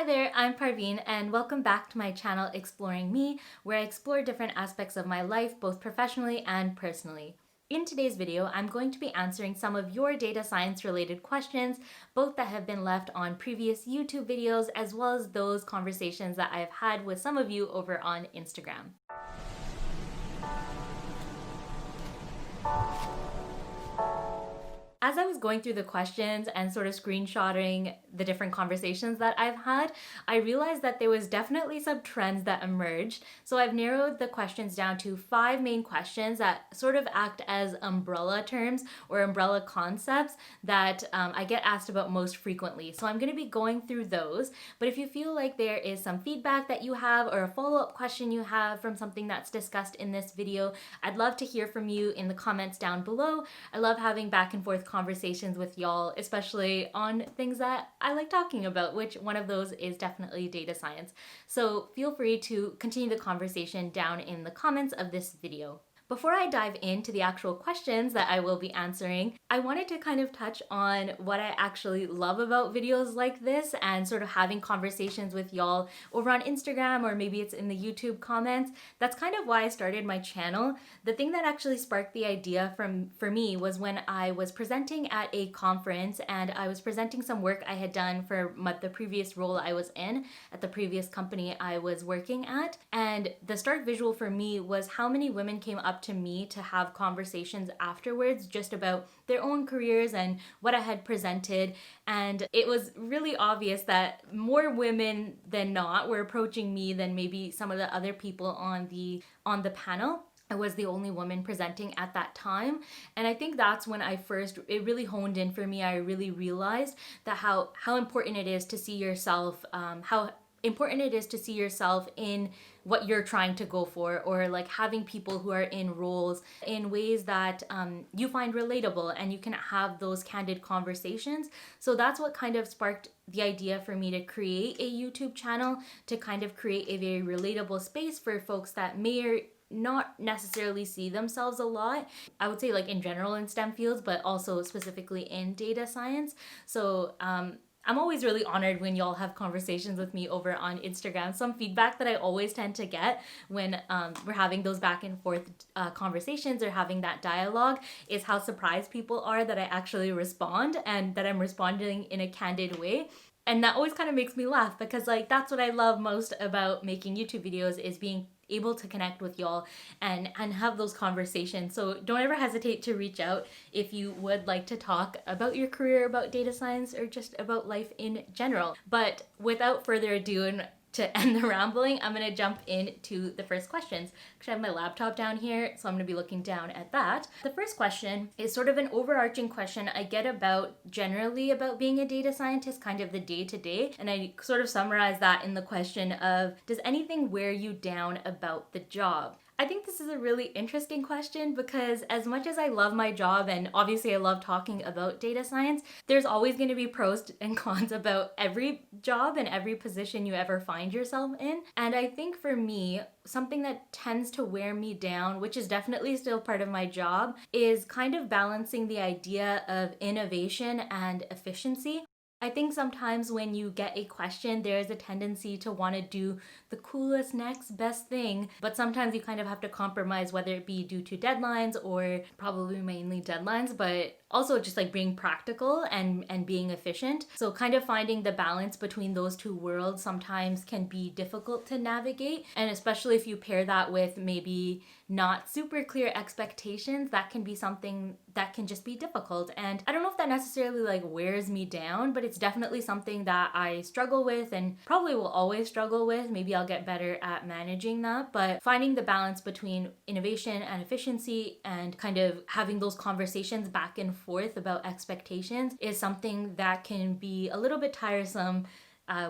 there, I'm Parveen and welcome back to my channel Exploring Me, where I explore different aspects of my life, both professionally and personally. In today's video, I'm going to be answering some of your data science related questions, both that have been left on previous YouTube videos, as well as those conversations that I've had with some of you over on Instagram. As I was going through the questions and sort of screenshotting the different conversations that I've had, I realized that there was definitely some trends that emerged. So I've narrowed the questions down to 5 main questions that sort of act as umbrella terms or umbrella concepts that I get asked about most frequently. So I'm going to be going through those. But if you feel like there is some feedback that you have or a follow-up question you have from something that's discussed in this video, I'd love to hear from you in the comments down below. I love having back and forth conversations with y'all, especially on things that I like talking about, which one of those is definitely data science. So feel free to continue the conversation down in the comments of this video. Before I dive into the actual questions that I will be answering, I wanted to kind of touch on what I actually love about videos like this and sort of having conversations with y'all over on Instagram, or maybe it's in the YouTube comments. That's kind of why I started my channel. The thing that actually sparked the idea for me was when I was presenting at a conference and I was presenting some work I had done for the previous role I was in at the previous company I was working at. And the stark visual for me was how many women came up to me to have conversations afterwards just about their own careers and what I had presented. And it was really obvious that more women than not were approaching me than maybe some of the other people on the panel. I was the only woman presenting at that time. And I think that's when it really honed in for me. I really realized that how important it is to see yourself, how important it is to see yourself in what you're trying to go for, or like having people who are in roles in ways that you find relatable and you can have those candid conversations. So that's what kind of sparked the idea for me to create a YouTube channel, to kind of create a very relatable space for folks that may or not necessarily see themselves a lot. I would say like in general in STEM fields, but also specifically in data science. So I'm always really honored when y'all have conversations with me over on Instagram. Some feedback that I always tend to get when we're having those back and forth conversations or having that dialogue is how surprised people are that I actually respond and that I'm responding in a candid way. And that always kind of makes me laugh because like that's what I love most about making YouTube videos, is being able to connect with y'all and have those conversations. So don't ever hesitate to reach out if you would like to talk about your career, about data science, or just about life in general. But without further ado, and to end the rambling, I'm gonna jump into the first questions. Actually, I have my laptop down here, so I'm gonna be looking down at that. The first question is sort of an overarching question I get generally about being a data scientist, kind of the day-to-day, and I sort of summarize that in the question of, does anything wear you down about the job? I think this is a really interesting question because as much as I love my job and obviously I love talking about data science, there's always going to be pros and cons about every job and every position you ever find yourself in. And I think for me, something that tends to wear me down, which is definitely still part of my job, is kind of balancing the idea of innovation and efficiency. I think sometimes when you get a question, there's a tendency to want to do the coolest, next best thing, but sometimes you kind of have to compromise, whether it be due to deadlines or probably mainly deadlines, but also just like being practical and being efficient. So kind of finding the balance between those two worlds sometimes can be difficult to navigate. And especially if you pair that with maybe not super clear expectations, that can be something that can just be difficult. And I don't know if that necessarily like wears me down, but it's definitely something that I struggle with and probably will always struggle with. Maybe I'll get better at managing that, but finding the balance between innovation and efficiency and kind of having those conversations back and forth about expectations is something that can be a little bit tiresome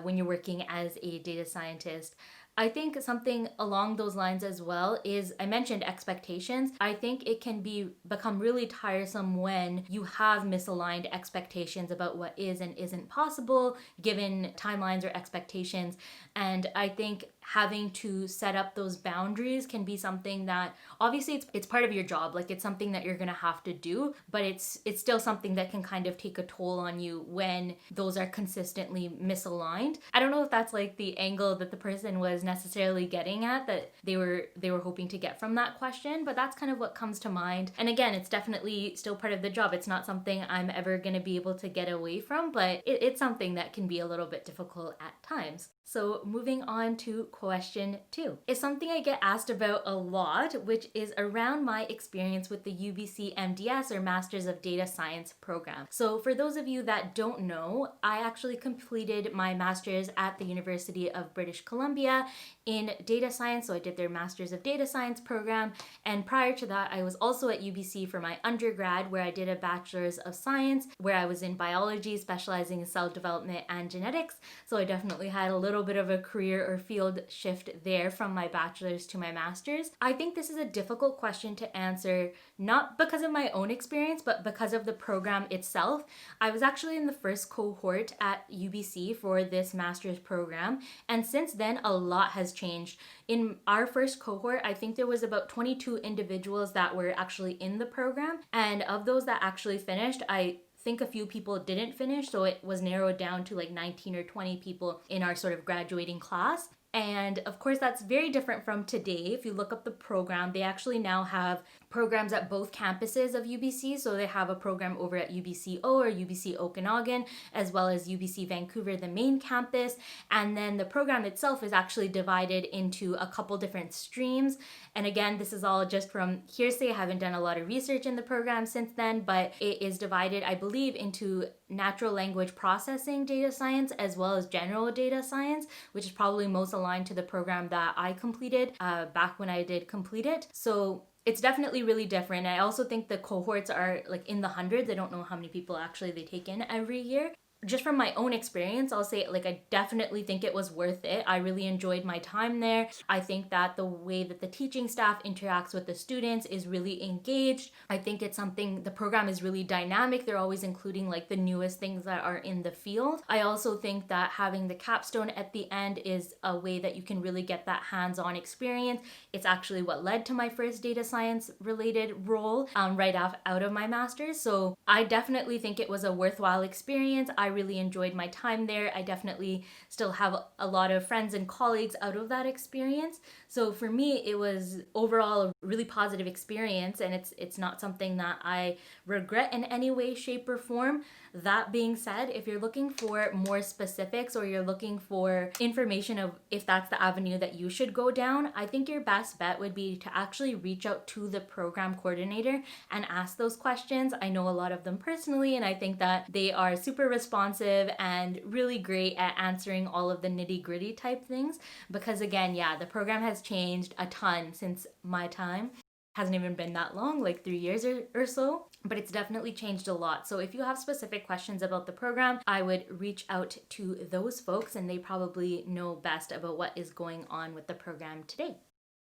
when you're working as a data scientist. I think something along those lines as well is, I mentioned expectations. I think it can become really tiresome when you have misaligned expectations about what is and isn't possible given timelines or expectations. And I think having to set up those boundaries can be something that obviously it's part of your job. Like it's something that you're gonna have to do, but it's still something that can kind of take a toll on you when those are consistently misaligned. I don't know if that's like the angle that the person was necessarily getting at, that they were hoping to get from that question, but that's kind of what comes to mind. And again, it's definitely still part of the job. It's not something I'm ever going to be able to get away from, but it's something that can be a little bit difficult at times. So moving on to question 2 is something I get asked about a lot, which is around my experience with the UBC MDS or Masters of Data Science program. So for those of you that don't know, I actually completed my master's at the University of British Columbia in data science. So I did their Masters of Data Science program. And prior to that, I was also at UBC for my undergrad, where I did a Bachelor's of Science, where I was in biology, specializing in cell development and genetics. So I definitely had a little bit of a career or field shift there from my bachelor's to my master's. I think this is a difficult question to answer, not because of my own experience, but because of the program itself. I was actually in the first cohort at UBC for this master's program, and since then a lot has changed. In our first cohort, I think there was about 22 individuals that were actually in the program, and of those that actually finished, I think a few people didn't finish, so it was narrowed down to like 19 or 20 people in our sort of graduating class. And of course, that's very different from today. If you look up the program, they actually now have programs at both campuses of UBC. So they have a program over at UBC O or UBC Okanagan, as well as UBC Vancouver, the main campus. And then the program itself is actually divided into a couple different streams. And again, this is all just from hearsay. I haven't done a lot of research in the program since then, but it is divided, I believe, into natural language processing data science as well as general data science, which is probably most aligned to the program that I completed back when I did complete it. So it's definitely really different. I also think the cohorts are like in the hundreds. I don't know how many people actually they take in every year. Just from my own experience, I'll say like I definitely think it was worth it. I really enjoyed my time there. I think that the way that the teaching staff interacts with the students is really engaged. I think it's something, the program is really dynamic. They're always including like the newest things that are in the field. I also think that having the capstone at the end is a way that you can really get that hands-on experience. It's actually what led to my first data science related role right out of my master's. So I definitely think it was a worthwhile experience. I really enjoyed my time there. I definitely still have a lot of friends and colleagues out of that experience. So for me, it was overall a really positive experience, and it's not something that I regret in any way, shape, or form. That being said, if you're looking for more specifics or you're looking for information of if that's the avenue that you should go down, I think your best bet would be to actually reach out to the program coordinator and ask those questions. I know a lot of them personally, and I think that they are super responsive and really great at answering all of the nitty-gritty type things, because again, yeah, the program has changed a ton since my time. Hasn't even been that long, like 3 years or so, but it's definitely changed a lot. So if you have specific questions about the program, I would reach out to those folks, and they probably know best about what is going on with the program today.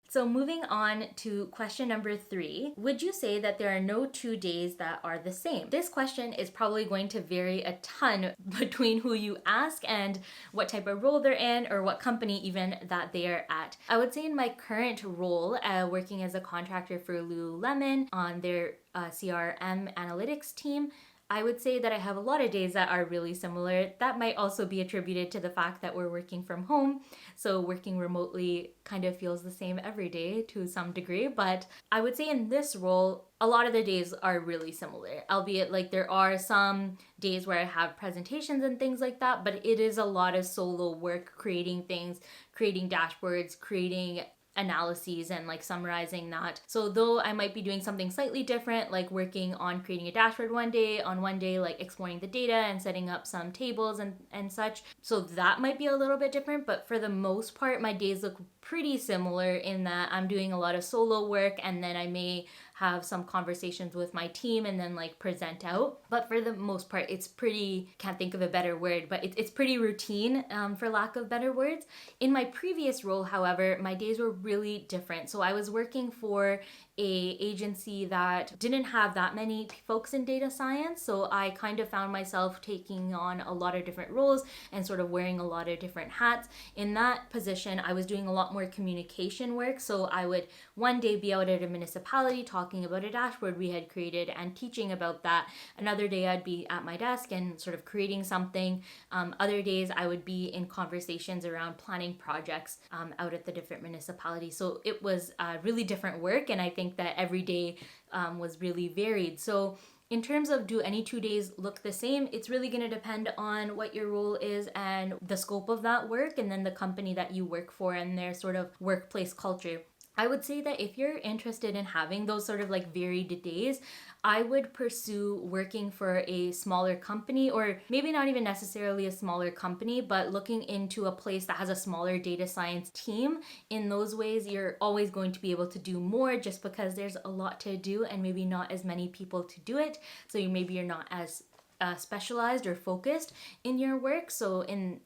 So moving on to question number 3, would you say that there are no 2 days that are the same? This question is probably going to vary a ton between who you ask and what type of role they're in, or what company even that they are at. I would say in my current role, working as a contractor for Lululemon on their CRM analytics team, I would say that I have a lot of days that are really similar. That might also be attributed to the fact that we're working from home. So working remotely kind of feels the same every day to some degree. But I would say in this role, a lot of the days are really similar, albeit like there are some days where I have presentations and things like that, but it is a lot of solo work, creating things, creating dashboards, creating analyses, and like summarizing that. So though I might be doing something slightly different, like working on creating a dashboard one day, on one day like exploring the data and setting up some tables and such, so that might be a little bit different, but for the most part my days look pretty similar in that I'm doing a lot of solo work, and then I may have some conversations with my team and then like present out. But for the most part, it's pretty, can't think of a better word, but it's pretty routine, for lack of better words. In my previous role, however, my days were really different. So I was working for agency that didn't have that many folks in data science. So I kind of found myself taking on a lot of different roles and sort of wearing a lot of different hats. In that position, I was doing a lot more communication work. So I would one day be out at a municipality talking about a dashboard we had created and teaching about that. Another day I'd be at my desk and sort of creating something. Other days I would be in conversations around planning projects out at the different municipalities. So it was really different work, and I think that every day was really varied. So in terms of do any 2 days look the same, it's really going to depend on what your role is and the scope of that work, and then the company that you work for and their sort of workplace culture. I would say that if you're interested in having those sort of like varied days, I would pursue working for a smaller company, or maybe not even necessarily a smaller company, but looking into a place that has a smaller data science team. In those ways, you're always going to be able to do more just because there's a lot to do and maybe not as many people to do it. So maybe you're not as specialized or focused in your work. So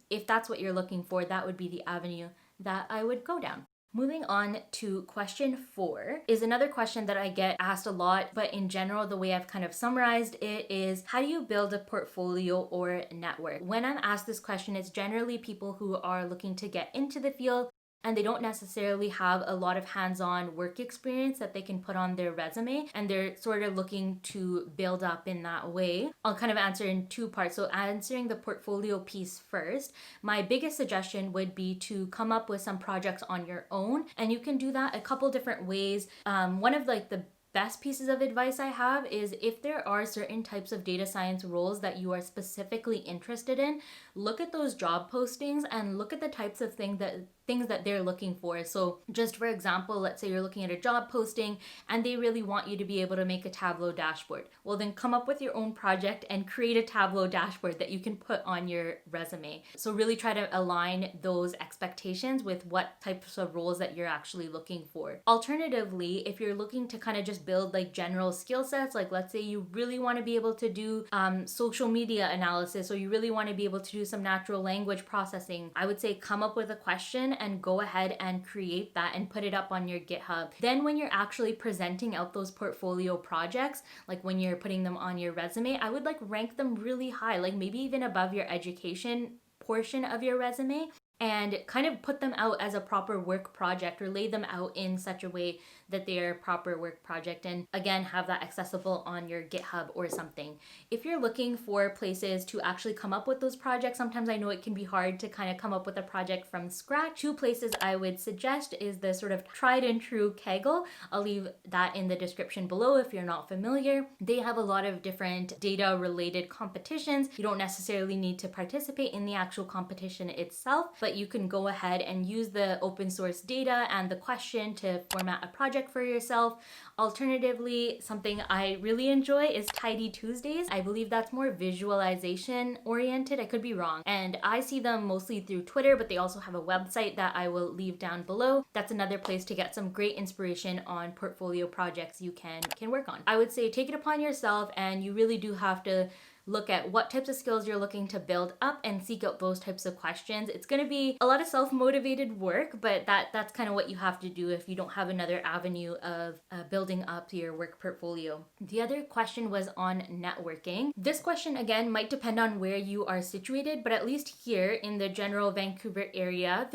if that's what you're looking for, that would be the avenue that I would go down. Moving on to question 4 is another question that I get asked a lot, but in general, the way I've kind of summarized it is, how do you build a portfolio or network? When I'm asked this question, it's generally people who are looking to get into the field and they don't necessarily have a lot of hands-on work experience that they can put on their resume, and they're sort of looking to build up in that way. I'll kind of answer in 2 parts. So answering the portfolio piece first, my biggest suggestion would be to come up with some projects on your own, and you can do that a couple different ways. One of like the best pieces of advice I have is, if there are certain types of data science roles that you are specifically interested in, look at those job postings and look at the types of things that they're looking for. So just for example, let's say you're looking at a job posting and they really want you to be able to make a Tableau dashboard. Well, then come up with your own project and create a Tableau dashboard that you can put on your resume. So really try to align those expectations with what types of roles that you're actually looking for. Alternatively, if you're looking to kind of just build like general skill sets, like let's say you really want to be able to do social media analysis, or you really want to be able to do some natural language processing, I would say come up with a question and go ahead and create that and put it up on your GitHub. Then when you're actually presenting out those portfolio projects, like when you're putting them on your resume, I would like rank them really high, like maybe even above your education portion of your resume, and kind of put them out as a proper work project, or lay them out in such a way that they are a proper work project, and again have that accessible on your GitHub or something. If you're looking for places to actually come up with those projects, sometimes I know it can be hard to kind of come up with a project from scratch. 2 places I would suggest is the sort of tried and true Kaggle. I'll leave that in the description below if you're not familiar. They have a lot of different data related competitions. You don't necessarily need to participate in the actual competition itself, but you can go ahead and use the open source data and the question to format a project for yourself. Alternatively, something I really enjoy is Tidy Tuesdays. I believe that's more visualization oriented. I could be wrong. And I see them mostly through Twitter, but they also have a website that I will leave down below. That's another place to get some great inspiration on portfolio projects you can work on. I would say take it upon yourself, and you really do have to look at what types of skills you're looking to build up and seek out those types of questions. It's going to be a lot of self-motivated work, but that's kind of what you have to do if you don't have another avenue of building up your work portfolio. The other question was on networking. This question again might depend on where you are situated, but at least here in the general Vancouver area,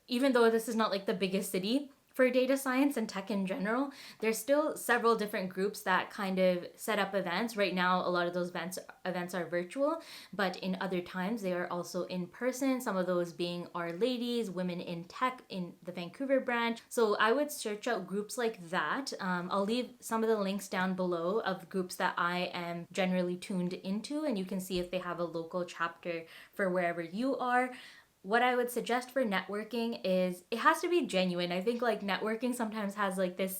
even though this is not like the biggest city for data science and tech in general, there's still several different groups that kind of set up events. Right now, a lot of those events are virtual, but in other times they are also in person. Some of those being Our Ladies, Women in Tech in the Vancouver branch. So I would search out groups like that. I'll leave some of the links down below of groups that I am generally tuned into, and you can see if they have a local chapter for wherever you are. What I would suggest for networking is it has to be genuine. I think like networking sometimes has like this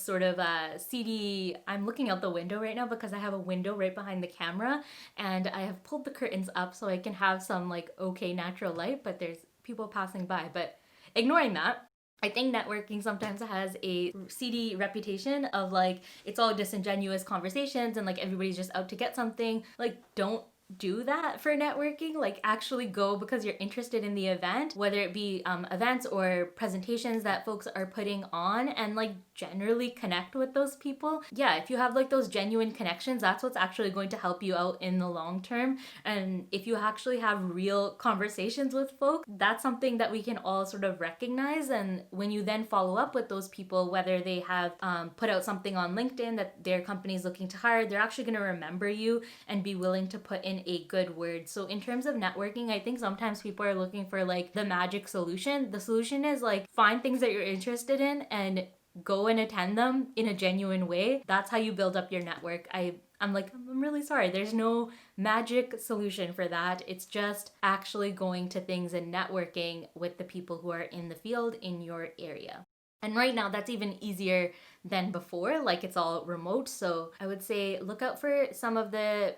sort of seedy, I'm looking out the window right now because I have a window right behind the camera, and I have pulled the curtains up so I can have some like okay natural light, but there's people passing by. But ignoring that, I think networking sometimes has a seedy reputation of like it's all disingenuous conversations and like everybody's just out to get something. Like, don't do that for networking. Like, actually go because you're interested in the event, whether it be events or presentations that folks are putting on, and like generally connect with those people. Yeah, if you have like those genuine connections, that's what's actually going to help you out in the long term. And if you actually have real conversations with folk, that's something that we can all sort of recognize. And when you then follow up with those people, whether they have put out something on LinkedIn that their company is looking to hire, they're actually going to remember you and be willing to put in a good word. So in terms of networking, I think sometimes people are looking for like the magic solution. The solution is like find things that you're interested in and go and attend them in a genuine way. That's how you build up your network. I'm really sorry. There's no magic solution for that. It's just actually going to things and networking with the people who are in the field in your area. And right now, that's even easier than before, like it's all remote. So I would say look out for some of the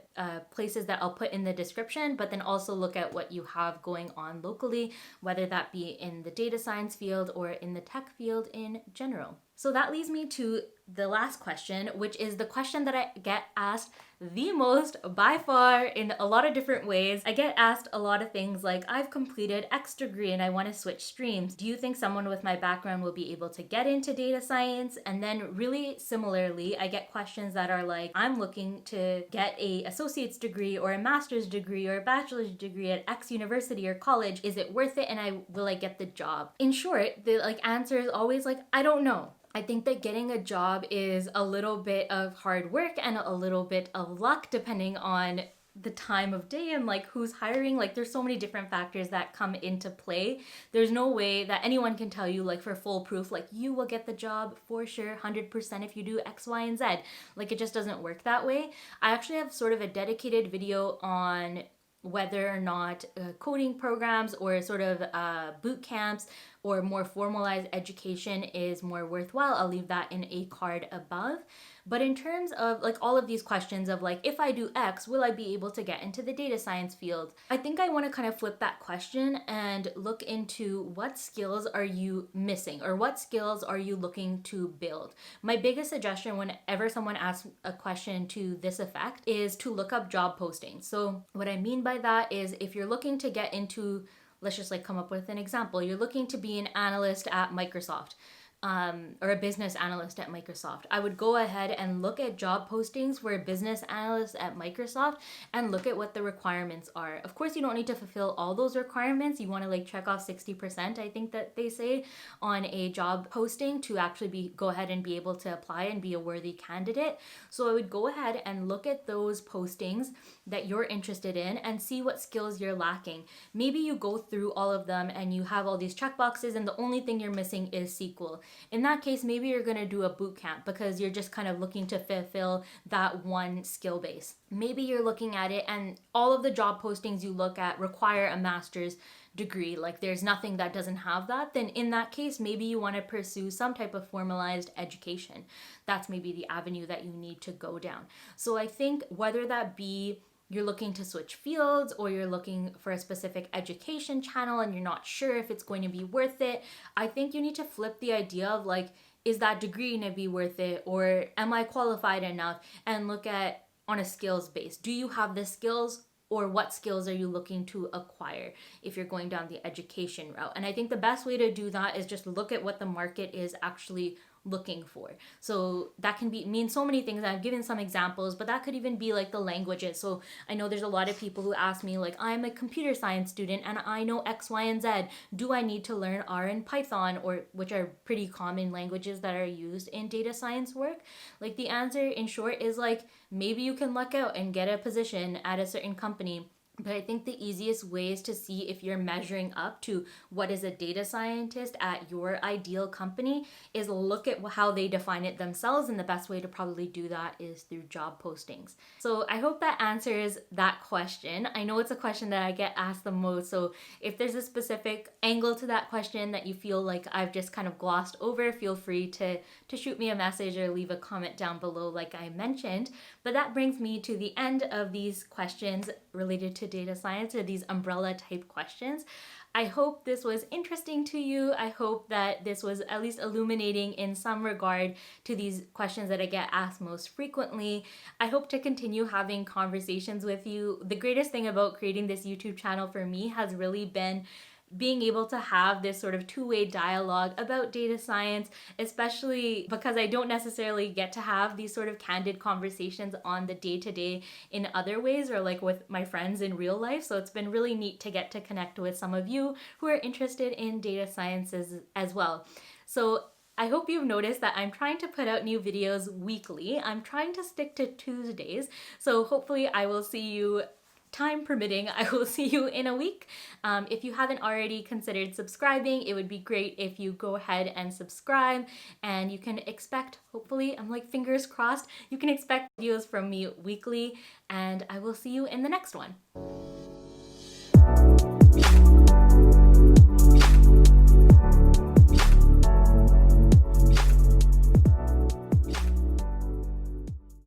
places that I'll put in the description, but then also look at what you have going on locally, whether that be in the data science field or in the tech field in general. So that leads me to the last question, which is the question that I get asked the most by far in a lot of different ways. I get asked a lot of things like, I've completed X degree and I want to switch streams. Do you think someone with my background will be able to get into data science? And then really similarly, I get questions that are like, I'm looking to get a associate's degree or a master's degree or a bachelor's degree at X university or college. Is it worth it? And will I get the job? In short, the answer is always like, I don't know. I think that getting a job is a little bit of hard work and a little bit of luck depending on the time of day and like who's hiring. Like there's so many different factors that come into play. There's no way that anyone can tell you like for full proof, like you will get the job for sure 100% if you do X, Y, and Z. Like it just doesn't work that way. I actually have sort of a dedicated video on whether or not coding programs or sort of boot camps or more formalized education is more worthwhile. I'll leave that in a card above. But in terms of like all of these questions of like, if I do X, will I be able to get into the data science field? I think I want to kind of flip that question and look into what skills are you missing or what skills are you looking to build? My biggest suggestion whenever someone asks a question to this effect is to look up job postings. So what I mean by that is if you're looking to get into, let's just like come up with an example. You're looking to be an analyst at Microsoft. Or a business analyst at Microsoft. I would go ahead and look at job postings for a business analyst at Microsoft and look at what the requirements are. Of course, you don't need to fulfill all those requirements. You want to like check off 60%, I think that they say, on a job posting to actually go ahead and be able to apply and be a worthy candidate. So I would go ahead and look at those postings that you're interested in and see what skills you're lacking. Maybe you go through all of them and you have all these checkboxes and the only thing you're missing is SQL. In that case, maybe you're going to do a boot camp because you're just kind of looking to fulfill that one skill base. Maybe you're looking at it and all of the job postings you look at require a master's degree, like there's nothing that doesn't have that. Then in that case, maybe you want to pursue some type of formalized education. That's maybe the avenue that you need to go down. So I think whether that be you're looking to switch fields or you're looking for a specific education channel and you're not sure if it's going to be worth it, I think you need to flip the idea of like, is that degree going to be worth it or am I qualified enough? And look at on a skills base. Do you have the skills or what skills are you looking to acquire if you're going down the education route? And I think the best way to do that is just look at what the market is actually looking for. So that can mean so many things. I've given some examples, but that could even be like the languages. So I know there's a lot of people who ask me like, I'm a computer science student and I know X, Y, and Z. Do I need to learn R and Python, or which are pretty common languages that are used in data science work? Like the answer in short is like, maybe you can luck out and get a position at a certain company. But I think the easiest ways to see if you're measuring up to what is a data scientist at your ideal company is look at how they define it themselves. And the best way to probably do that is through job postings. So I hope that answers that question. I know it's a question that I get asked the most. So if there's a specific angle to that question that you feel like I've just kind of glossed over, feel free to shoot me a message or leave a comment down below like I mentioned. But that brings me to the end of these questions related to data science, or these umbrella type questions. I hope this was interesting to you. I hope that this was at least illuminating in some regard to these questions that I get asked most frequently. I hope to continue having conversations with you. The greatest thing about creating this YouTube channel for me has really been being able to have this sort of two-way dialogue about data science, especially because I don't necessarily get to have these sort of candid conversations on the day-to-day in other ways, or like with my friends in real life. So it's been really neat to get to connect with some of you who are interested in data sciences as well. So I hope you've noticed that I'm trying to put out new videos weekly. I'm trying to stick to Tuesdays. So hopefully I will see you, time permitting, I will see you in a week. If you haven't already considered subscribing, it would be great if you go ahead and subscribe, and you can expect, hopefully, I'm like fingers crossed, you can expect videos from me weekly, and I will see you in the next one.